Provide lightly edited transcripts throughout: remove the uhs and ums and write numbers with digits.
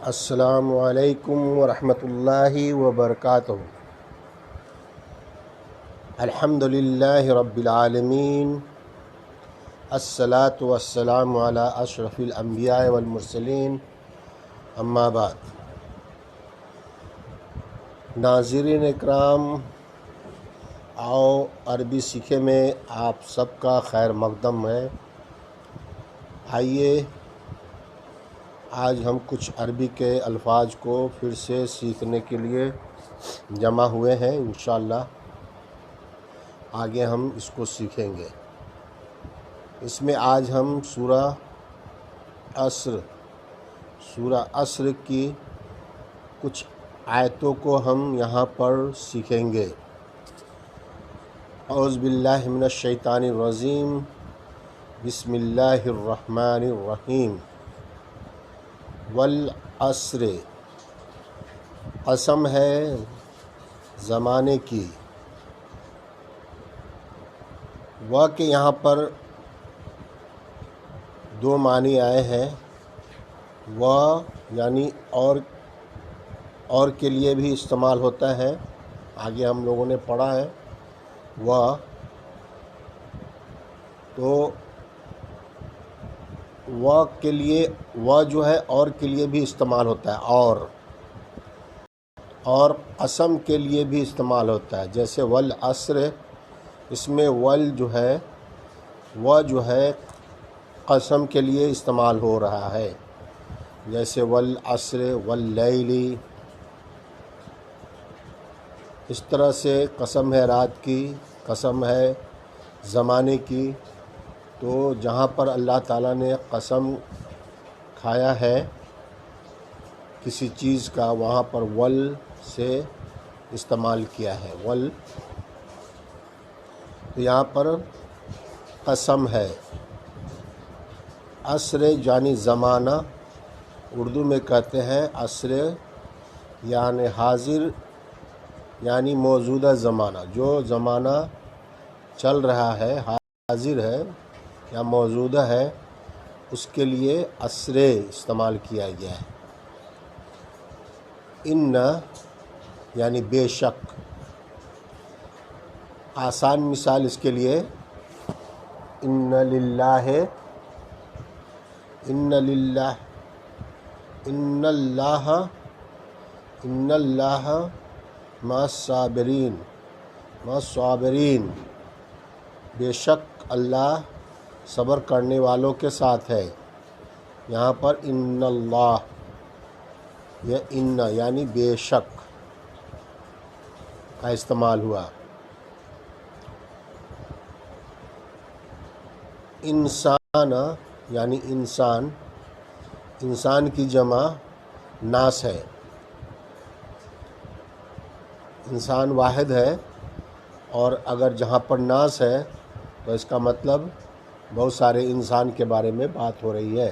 السلام علیکم ورحمۃ اللہ وبرکاتہ۔ الحمد للہ رب العالمین، الصلاۃ والسلام علی اشرف الانبیاء والمرسلین، اما بعد۔ ناظرین اکرام، آؤ عربی سیکھے میں آپ سب کا خیر مقدم ہے۔ آئیے آج ہم کچھ عربی کے الفاظ کو پھر سے سیکھنے کے لیے جمع ہوئے ہیں۔ انشاءاللہ آگے ہم اس کو سیکھیں گے۔ اس میں آج ہم سورہ عصر کی کچھ آیتوں کو ہم یہاں پر سیکھیں گے۔ اعوذ باللہ من الشیطان الرجیم، بسم اللہ الرحمن الرحیم۔ والعصر، قسم ہے زمانے کی۔ کہ یہاں پر دو معنی آئے ہیں۔ یعنی اور کے لیے بھی استعمال ہوتا ہے، آگے ہم لوگوں نے پڑھا ہے۔ تو کے لیے جو ہے اور کے لیے بھی استعمال ہوتا ہے، اور قسم کے لیے بھی استعمال ہوتا ہے۔ جیسے والعصر، اس میں جو ہے قسم کے لیے استعمال ہو رہا ہے۔ جیسے والعصر واللیل، اس طرح سے قسم ہے رات کی، قسم ہے زمانے کی۔ تو جہاں پر اللہ تعالیٰ نے قسم کھایا ہے کسی چیز کا، وہاں پر ول سے استعمال کیا ہے۔ تو یہاں پر قسم ہے۔ عصر یعنی زمانہ، اردو میں کہتے ہیں عصر یعنی حاضر، یعنی موجودہ زمانہ۔ جو زمانہ چل رہا ہے، حاضر ہے یا موجودہ ہے، اس کے لیے عصر استعمال کیا گیا ہے۔ ان یعنی بے شک۔ آسان مثال اس کے لیے ان اللہ مع الصابرین، بے شک اللہ صبر کرنے والوں کے ساتھ ہے۔ یہاں پر ان اللہ، یہ ان یعنی بے شک کا استعمال ہوا۔ انسان یعنی انسان کی جمع ناس ہے۔ انسان واحد ہے، اور اگر جہاں پر ناس ہے تو اس کا مطلب بہت سارے انسان کے بارے میں بات ہو رہی ہے۔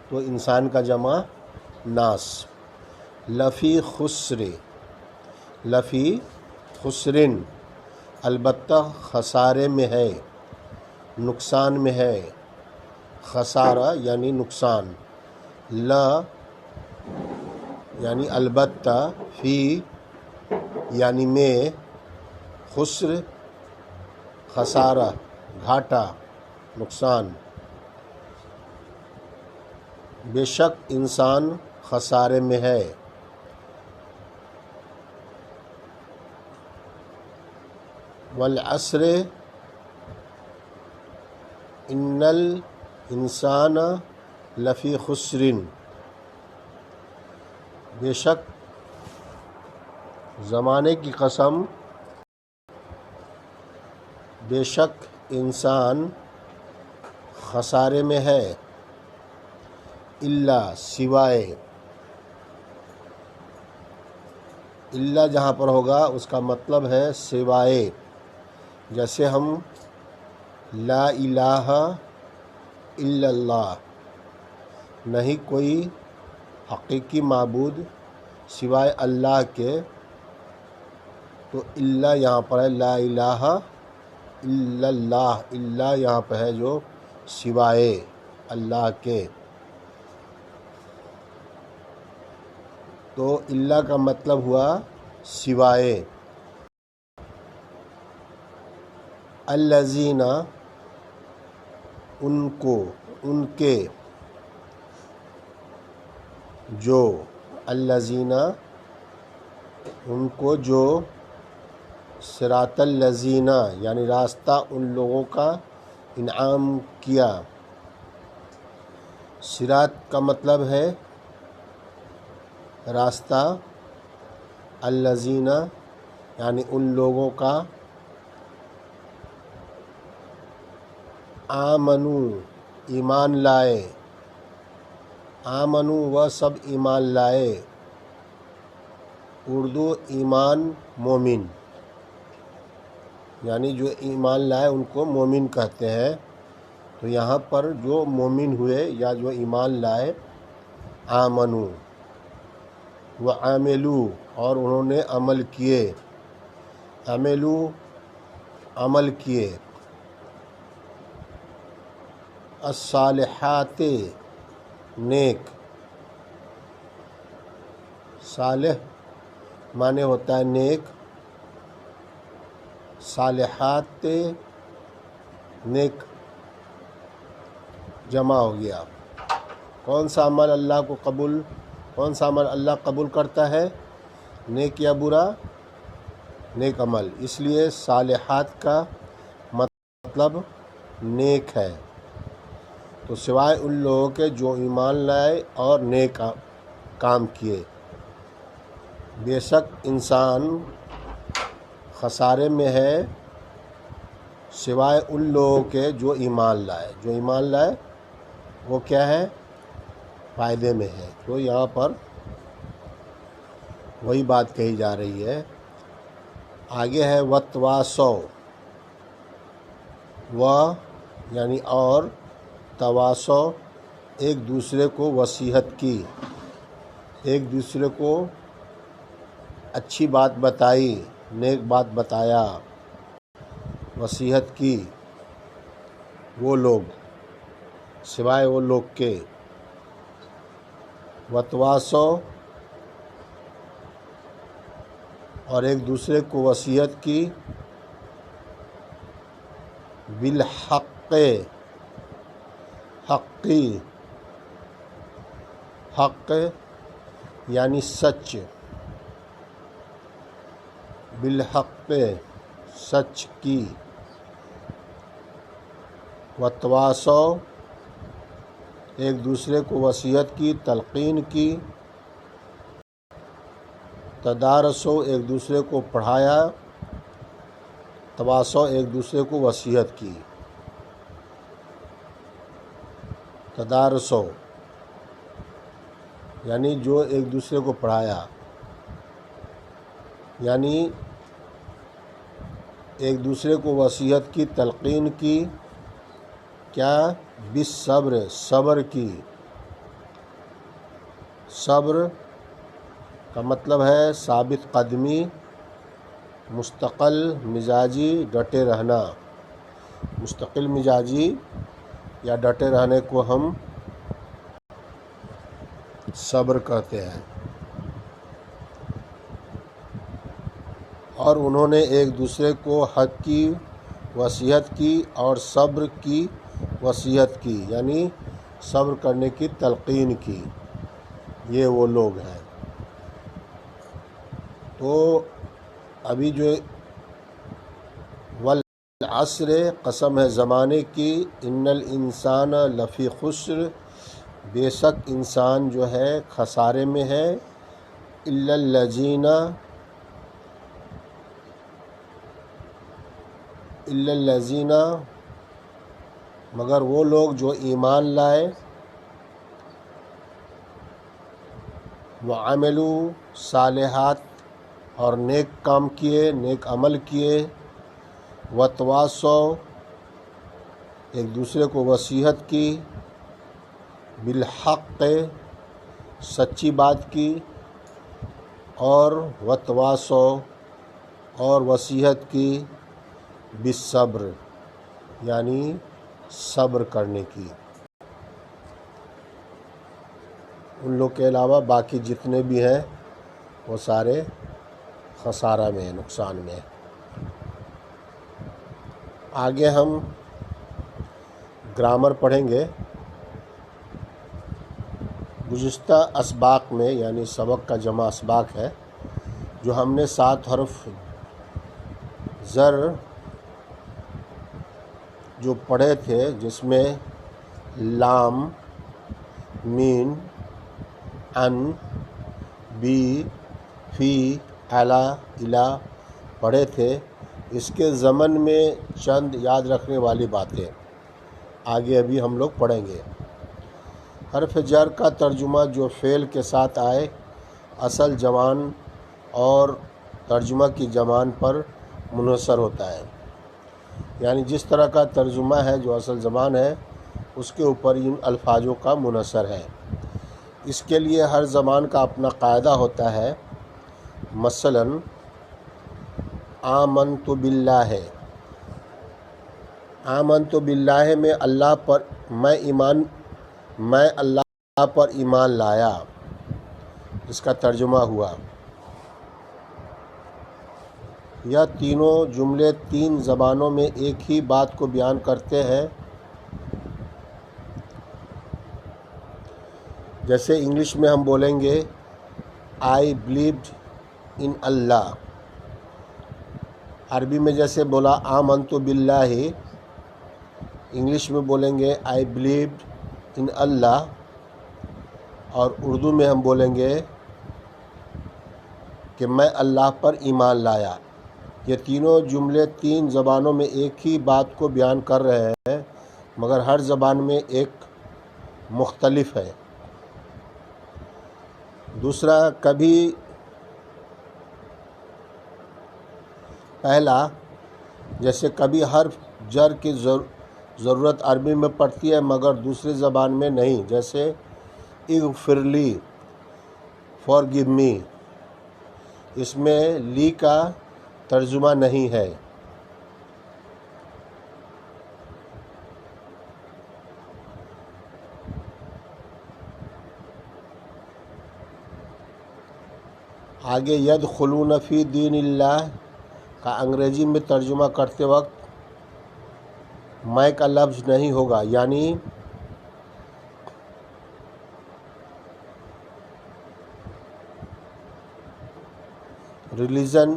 تو انسان کا جمع ناس۔ لفی خسرن، البتہ خسارے میں ہے، نقصان میں ہے۔ خسارہ یعنی نقصان، یعنی البتہ، فی یعنی میں، خسر خسارہ، گھاٹا، نقصان۔ بے شک انسان خسارے میں ہے۔ والعصر ان الانسان لفی خسر، بے شک زمانے کی قسم، بے شک انسان خسارے میں ہے۔ الا، سوائے۔ الا جہاں پر ہوگا اس کا مطلب ہے سوائے۔ جیسے ہم لا الہ الا اللہ، نہیں کوئی حقیقی معبود سوائے اللہ کے۔ تو الا یہاں پر ہے، لا الہ الا اللہ، الا یہاں پہ ہے جو سوائے اللہ کے۔ تو اللہ کا مطلب ہوا سوائے، الذین ان کو، ان کے، جو، الذین ان کو جو، صراط الذین یعنی راستہ ان لوگوں کا انعام کیا۔ صراط کا مطلب ہے راستہ، الذین یعنی ان لوگوں کا، آمنو ایمان لائے، آمنو وہ سب ایمان لائے، اردو ایمان مومن، یعنی جو ایمان لائے ان کو مومن کہتے ہیں۔ تو یہاں پر جو مومن ہوئے یا جو ایمان لائے، آمنو وعاملو اور انہوں نے عمل کیے، عملو عمل کیے، الصالحات نیک، صالح معنی ہوتا ہے نیک، صالحات نیک جمع ہو گیا۔ کون سا عمل اللہ کو قبول، کون سا عمل اللہ قبول کرتا ہے، نیک یا برا؟ نیک عمل، اس لیے صالحات کا مطلب نیک ہے۔ تو سوائے ان لوگوں کے جو ایمان لائے اور نیک کام کیے۔ بے شک انسان خسارے میں ہے سوائے ان لوگوں کے جو ایمان لائے، جو ایمان لائے وہ کیا ہے، فائدے میں ہے۔ تو یہاں پر وہی بات کہی جا رہی ہے۔ آگے ہے وتواصو، و یعنی اور، تواصو ایک دوسرے کو وصیحت کی، ایک دوسرے کو اچھی بات بتائی، نیک بات بتایا، وصیحت کی، وہ لوگ سوائے وہ لوگ کے۔ وتواصو اور ایک دوسرے کو وصیت کی، بالحق حقی، حق یعنی سچ، بالحق سچ کی، وتواصو ایک دوسرے کو وصیت کی، تلقین کی، تدارسو ایک دوسرے کو پڑھایا، تواصو ایک دوسرے کو وصیت کی، تدارسو یعنی جو ایک دوسرے کو پڑھایا، یعنی ایک دوسرے کو وصیت کی، تلقین کی، کیا، بالصبر صبر کی۔ صبر کا مطلب ہے ثابت قدمی، مستقل مزاجی، ڈٹے رہنا۔ مستقل مزاجی یا ڈٹے رہنے کو ہم صبر کہتے ہیں۔ اور انہوں نے ایک دوسرے کو حق کی وصیت کی اور صبر کی وصیت کی، یعنی صبر کرنے کی تلقین کی، یہ وہ لوگ ہیں۔ تو ابھی جو والعصر قسم ہے زمانے کی، ان الانسان لفی خسر بے شک انسان جو ہے خسارے میں ہے، الا الذین مگر وہ لوگ جو ایمان لائے، وعملوا صالحات اور نیک کام کیے، نیک عمل کیے، وتواصوا ایک دوسرے کو وصیحت کی، بالحق سچی بات کی، اور وتواصوا اور وصیحت کی، بالصبر یعنی صبر کرنے کی۔ ان لوگ کے علاوہ باقی جتنے بھی ہیں وہ سارے خسارہ میں، نقصان میں۔ آگے ہم گرامر پڑھیں گے۔ گزشتہ اسباق میں، یعنی سبق کا جمع اسباق ہے، جو ہم نے 7 حرف زر جو پڑھے تھے، جس میں لام، مین، ان، بی، فی، الا، الا پڑھے تھے، اس کے ضمن میں چند یاد رکھنے والی باتیں آگے ابھی ہم لوگ پڑھیں گے۔ حرف جر کا ترجمہ جو فعل کے ساتھ آئے اصل زبان اور ترجمہ کی زبان پر منحصر ہوتا ہے، یعنی جس طرح کا ترجمہ ہے جو اصل زبان ہے اس کے اوپر ان الفاظوں کا منحصر ہے۔ اس کے لیے ہر زبان کا اپنا قاعدہ ہوتا ہے۔ مثلا آمنت باللہ، آمنت باللہ میں اللہ پر میں اللہ پر ایمان لایا، اس کا ترجمہ ہوا۔ یہ تینوں جملے 3 زبانوں میں ایک ہی بات کو بیان کرتے ہیں۔ جیسے انگلش میں ہم بولیں گے آئی بلیوڈ ان اللہ، عربی میں جیسے بولا آمنت باللہ، انگلش میں بولیں گے آئی بلیوڈ ان اللہ، اور اردو میں ہم بولیں گے کہ میں اللہ پر ایمان لایا۔ یہ تینوں جملے 3 زبانوں میں ایک ہی بات کو بیان کر رہے ہیں، مگر ہر زبان میں ایک مختلف ہے۔ دوسرا، جیسے کبھی حرف جر کی ضرورت عربی میں پڑتی ہے مگر دوسری زبان میں نہیں، جیسے اغفر لی، فارگیو می، اس میں لی کا ترجمہ نہیں ہے۔ آگے یدخلون فی دین اللہ کا انگریزی میں ترجمہ کرتے وقت میں کا لفظ نہیں ہوگا، یعنی ریلیجن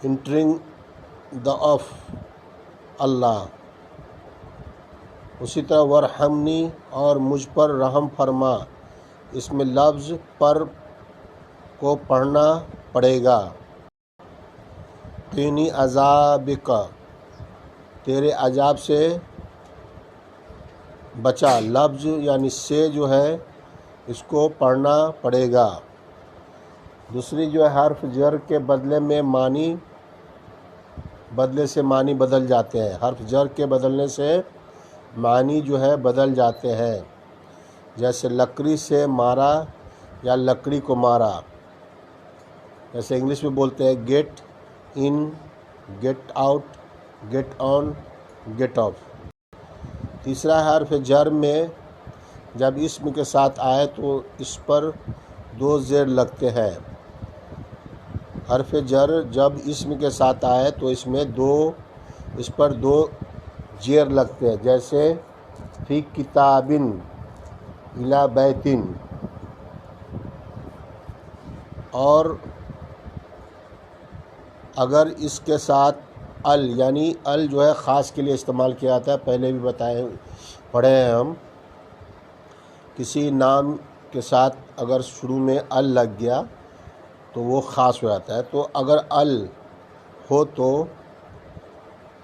انٹرنگ دا آف اللہ۔ اسی طرح ورحمنی اور مجھ پر رحم فرما، اس میں لفظ پر کو پڑھنا پڑے گا۔ قینی عذابک، تیرے عذاب سے بچا، لفظ یعنی سے جو ہے اس کو پڑھنا پڑے گا۔ دوسری جو ہے حرف جر کے بدلے سے معنی بدل جاتے ہیں، حرف جر کے بدلنے سے معنی جو ہے بدل جاتے ہیں، جیسے لکڑی سے مارا یا لکڑی کو مارا، جیسے انگلش میں بولتے ہیں get in, get out, get on, get off. تیسرا حرف جر میں جب اسم کے ساتھ آئے تو اس پر 2 زیر لگتے ہیں۔ حرف جر جب اسم کے ساتھ آئے تو اس پر 2 زیر لگتے ہیں، جیسے فی کتابن، الی بیتن، اور اگر اس کے ساتھ یعنی جو ہے خاص کے لیے استعمال کیا جاتا ہے، پہلے بھی پڑھے ہیں ہم، کسی نام کے ساتھ اگر شروع میں لگ گیا تو وہ خاص ہو جاتا ہے۔ تو اگر ہو تو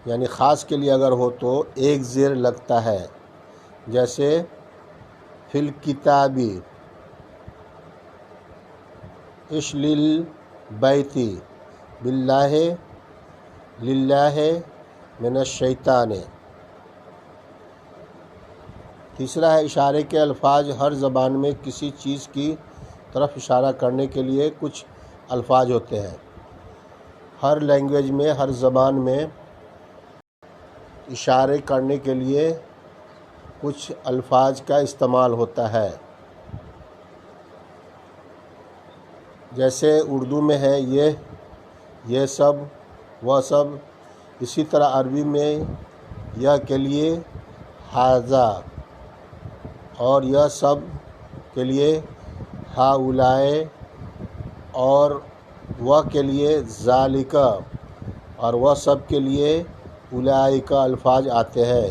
یعنی خاص کے لیے اگر ہو تو 1 زیر لگتا ہے، جیسے فی الکتابی اشلل بیتی باللہ للہ من الشیطان۔ تیسرا ہے اشارے کے الفاظ۔ ہر زبان میں کسی چیز کی طرف اشارہ کرنے کے لیے کچھ الفاظ ہوتے ہیں۔ ہر لینگویج میں، ہر زبان میں اشارے کرنے کے لیے کچھ الفاظ کا استعمال ہوتا ہے، جیسے اردو میں ہے یہ سب وہ سب، اسی طرح عربی میں یہ کے لیے ھذا اور یہ سب کے لیے ہؤلاء اور وہ کے لیے ذالک اور وہ سب کے لیے اولئک الفاظ آتے ہیں۔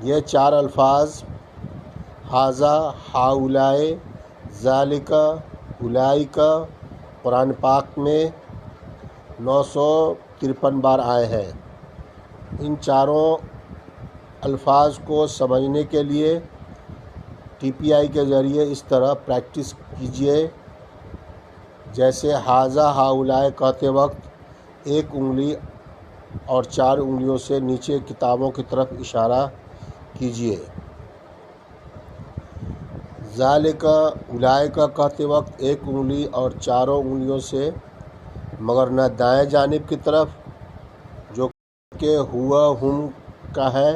یہ 4 الفاظ ھذا، ہؤلاء، ذالک، اولئک قرآن پاک میں 953 بار آئے ہیں۔ ان چاروں الفاظ کو سمجھنے کے لیے TPI کے ذریعے اس طرح پریکٹس کیجئے، جیسے ھذا ہؤلاء کہتے وقت 1 انگلی اور 4 انگلیوں سے نیچے کتابوں کی طرف اشارہ کیجئے۔ ذالک اولئک کہتے وقت 1 انگلی اور 4 انگلیوں سے، مگر نہ دائیں جانب کی طرف جو کہ ہوا ہم کا ہے،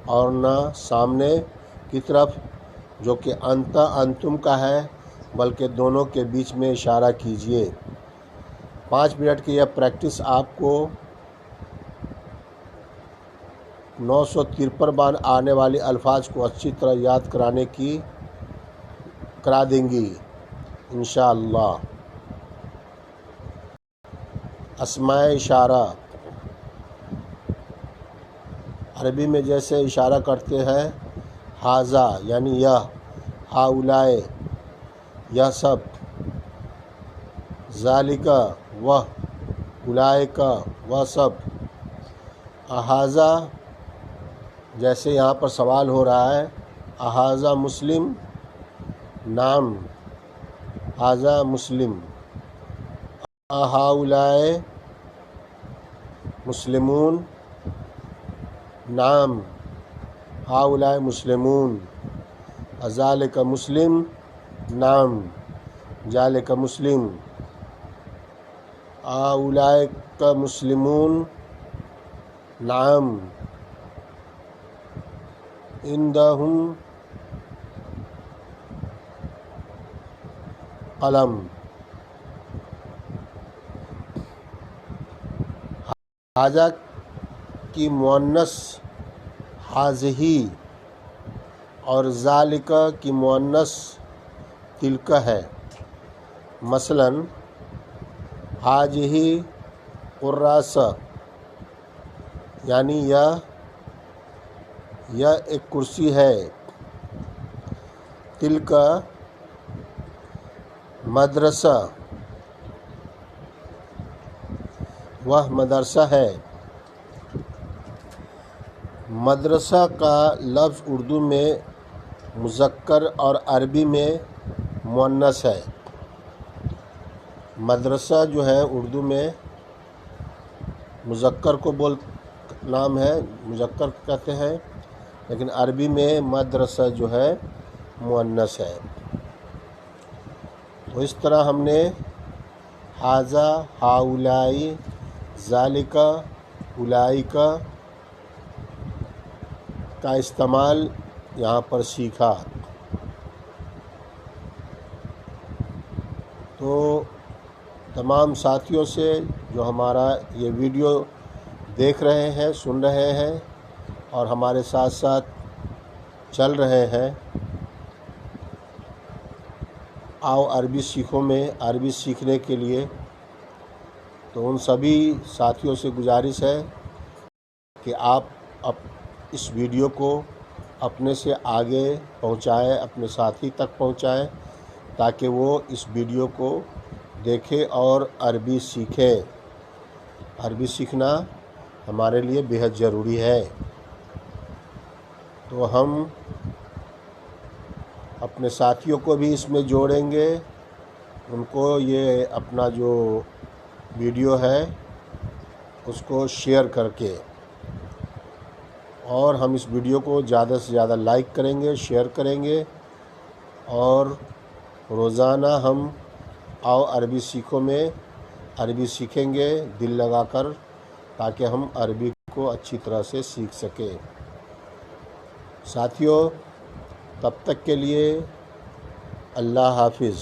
اور نہ سامنے کی طرف جو کہ انت انتم کا ہے، بلکہ دونوں کے بیچ میں اشارہ کیجئے۔ 5 منٹ کی یہ پریکٹس آپ کو 953 بار آنے والے الفاظ کو اچھی طرح یاد کرا دیں گی انشاءاللہ۔ اسماء اشارہ عربی میں جیسے اشارہ کرتے ہیں ھذا یعنی یہ، ہؤلاء یہ سب، ذالک وہ، اولئک وہ سب۔ اھذا جیسے یہاں پر سوال ہو رہا ہے اھذا مسلم، نعم ھذا مسلم۔ اھؤلاء مسلمون، نعم ھؤلاء مسلمون۔ اذالک مسلم، نعم ذالک مسلم۔ اولئک مسلمون، نعم عندهم قلم۔ ھذا کی مؤنث ھذہ اور ذالک کی مؤنث تلک ہے۔ مثلا ھذہ قراسہ یعنی یہ ایک کرسی ہے۔ تلک مدرسہ وہ مدرسہ ہے۔ مدرسہ کا لفظ اردو میں مذکر اور عربی میں مؤنث ہے۔ مدرسہ جو ہے اردو میں مذکر کو نام ہے، مذکر کہتے ہیں، لیکن عربی میں مدرسہ جو ہے مؤنث ہے۔ تو اس طرح ہم نے ھذا، ہؤلاء، ذالک، اولئک کا استعمال یہاں پر سیکھا۔ تو تمام ساتھیوں سے جو ہمارا یہ ویڈیو دیکھ رہے ہیں، سن رہے ہیں اور ہمارے ساتھ ساتھ چل رہے ہیں، آؤ عربی سیکھو میں عربی سیکھنے کے لیے، تو ان سبھی ساتھیوں سے گزارش ہے کہ آپ اس ویڈیو کو اپنے سے آگے پہنچائیں، اپنے ساتھی تک پہنچائیں، تاکہ وہ اس ویڈیو کو دیکھیں اور عربی سیکھیں۔ عربی سیکھنا ہمارے لیے بہت ضروری ہے۔ تو ہم اپنے ساتھیوں کو بھی اس میں جوڑیں گے، ان کو یہ اپنا جو ویڈیو ہے اس کو شیئر کر کے، اور ہم اس ویڈیو کو زیادہ سے زیادہ لائک کریں گے، شیئر کریں گے، اور روزانہ ہم آؤ عربی سیکھو میں عربی سیکھیں گے دل لگا کر، تاکہ ہم عربی کو اچھی طرح سے سیکھ سکیں۔ ساتھیوں، تب تک کے لیے اللہ حافظ۔